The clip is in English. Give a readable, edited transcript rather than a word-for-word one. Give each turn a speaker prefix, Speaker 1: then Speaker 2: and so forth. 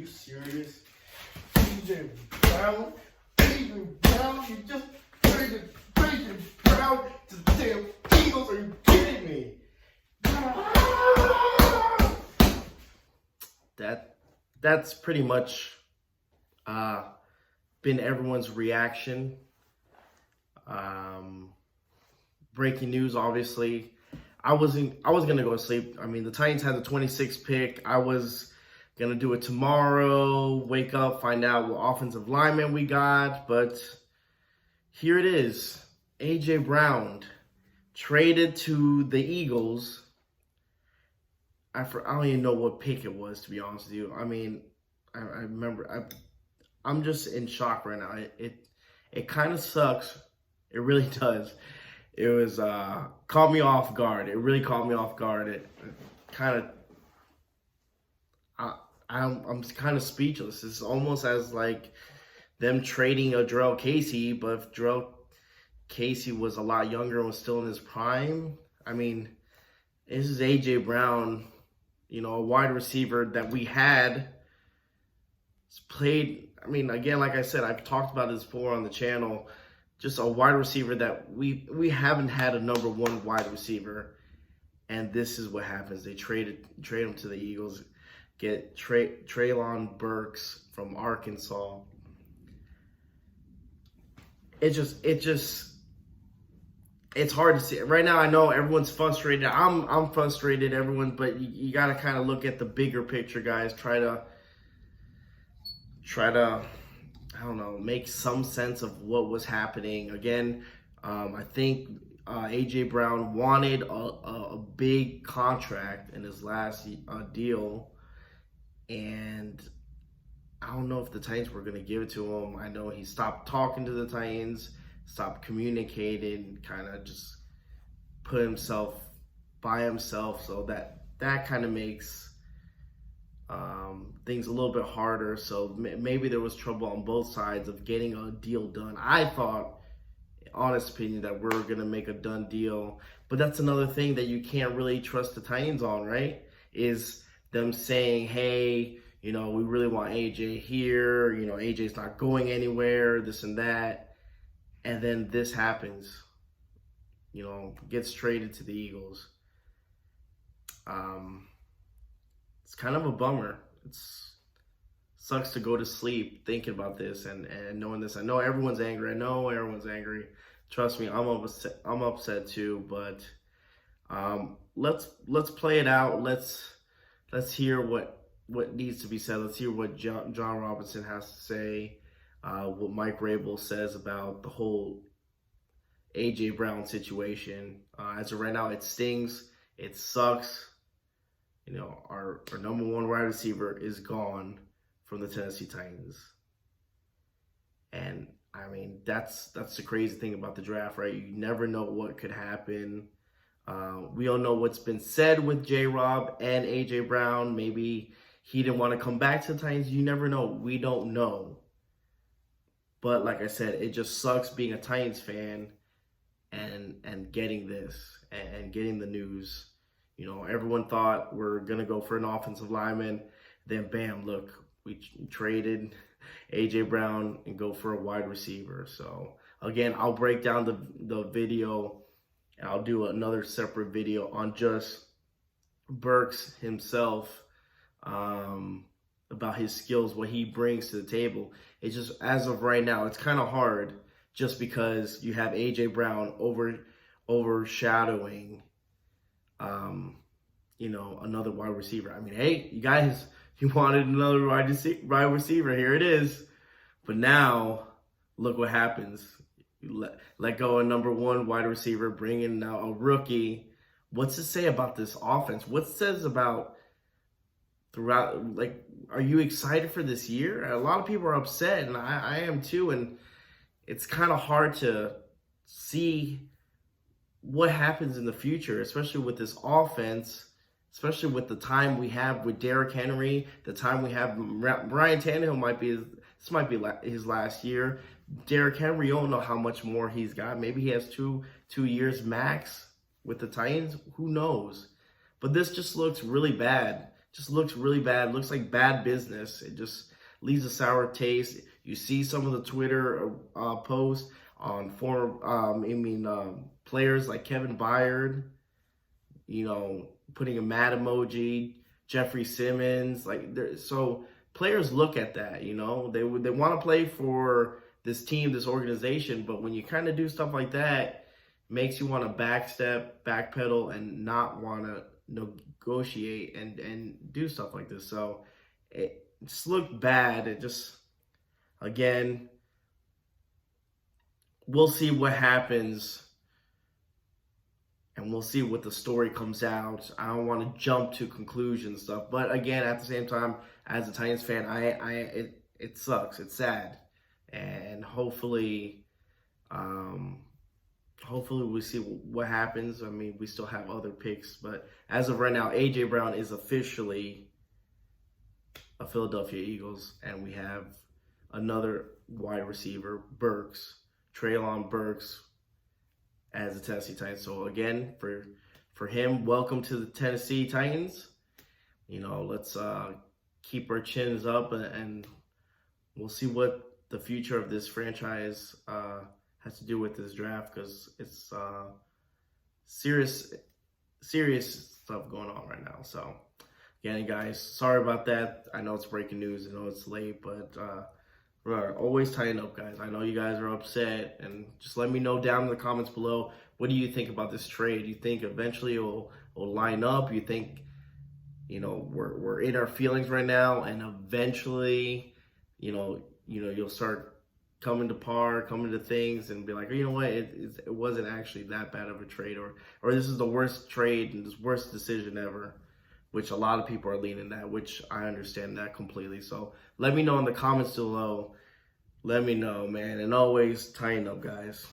Speaker 1: serious? AJ Brown? AJ Brown? You just traded AJ Brown to the damn Eagles? Are you kidding me? That's pretty much been everyone's reaction. Breaking news, obviously. I was gonna go to sleep. I mean, the Titans had the 26th pick. I was gonna do it tomorrow, wake up, find out what offensive lineman we got, but here it is. AJ Brown traded to the Eagles. I don't even know what pick it was, to be honest with you. I mean, I remember. I'm just in shock right now. It kind of sucks. It really does. It was caught me off guard. It really caught me off guard. It kind of. I'm kind of speechless. It's almost as like them trading a Jurrell Casey, but if Jurrell Casey was a lot younger and was still in his prime, I mean, this is AJ Brown, you know, a wide receiver that we had played. I mean, again, like I said, I've talked about this before on the channel. Just a wide receiver that we haven't had a number one wide receiver, and this is what happens. They trade him to the Eagles, get Treylon Burks from Arkansas. It's hard to see right now. I know everyone's frustrated. I'm frustrated, everyone, but you got to kind of look at the bigger picture, guys. Try to I don't know, make some sense of what was happening. Again, I think AJ Brown wanted a big contract in his last deal, and I don't know if the Titans were going to give it to him. I know he stopped talking to the Titans, stopped communicating, kind of just put himself by himself, so that kind of makes things a little bit harder. So maybe there was trouble on both sides of getting a deal done. I thought, honest opinion, that we're going to make a done deal. But that's another thing that you can't really trust the Titans on, right? Is them saying, hey, you know, we really want AJ here. You know, AJ's not going anywhere, this and that. And then this happens. You know, gets traded to the Eagles. It's kind of a bummer. It sucks to go to sleep thinking about this and knowing this. I know everyone's angry. Trust me, I'm upset too. But let's play it out. Let's hear what needs to be said. Let's hear what John Robinson has to say. What Mike Rabel says about the whole AJ Brown situation. As of right now, it stings. It sucks. You know, our number one wide receiver is gone from the Tennessee Titans. And, I mean, that's the crazy thing about the draft, right? You never know what could happen. We all know what's been said with J-Rob and A.J. Brown. Maybe he didn't want to come back to the Titans. You never know. We don't know. But, like I said, it just sucks being a Titans fan and getting this and getting the news. You know, everyone thought we're going to go for an offensive lineman. Then, bam, look, we traded A.J. Brown and go for a wide receiver. So, again, I'll break down the video, and I'll do another separate video on just Burks himself, about his skills, what he brings to the table. It's just, as of right now, it's kind of hard just because you have A.J. Brown overshadowing you know, another wide receiver. I mean, hey, you guys, you wanted another wide receiver. Here it is. But now, look what happens. You let go of number one wide receiver, bring in now a rookie. What's it say about this offense? What it says about throughout, like, are you excited for this year? A lot of people are upset, and I am too, and it's kind of hard to see what happens in the future, especially with this offense, especially with the time we have with Derrick Henry, the time we have Ryan Tannehill this might be his last year. Derrick Henry, you don't know how much more he's got. Maybe he has two years max with the Titans. Who knows? But this just looks really bad. just looks really bad. It looks like bad business. It just leaves a sour taste. You see some of the Twitter posts on players like Kevin Byard, putting a mad emoji, Jeffrey Simmons, so players look at that, they want to play for this team, this organization, but when you kind of do stuff like that, it makes you want to backpedal, and not want to negotiate and do stuff like this. So it just looked bad. It just, again, we'll see what happens. And we'll see what the story comes out. I don't want to jump to conclusions stuff, but again, at the same time, as a Titans fan, it sucks. It's sad, and hopefully we see what happens. I mean, we still have other picks, but as of right now, AJ Brown is officially a Philadelphia Eagles, and we have another wide receiver, Treylon Burks, as the Tennessee Titans. So again, for him, welcome to the Tennessee Titans. Let's keep our chins up, and we'll see what the future of this franchise has to do with this draft, because it's serious stuff going on right now. So again, guys, sorry about that. I know it's breaking news. I know it's late, but remember, always tighten up, guys. I know you guys are upset, and just let me know down in the comments below. What do you think about this trade? Do you think eventually it'll line up? You think, we're in our feelings right now, and eventually, you'll start coming to things, and be like, you know what, it wasn't actually that bad of a trade, or this is the worst trade and this worst decision ever, which a lot of people are leaning that, which I understand that completely. So let me know in the comments below. Let me know, man. And always tighten up, guys.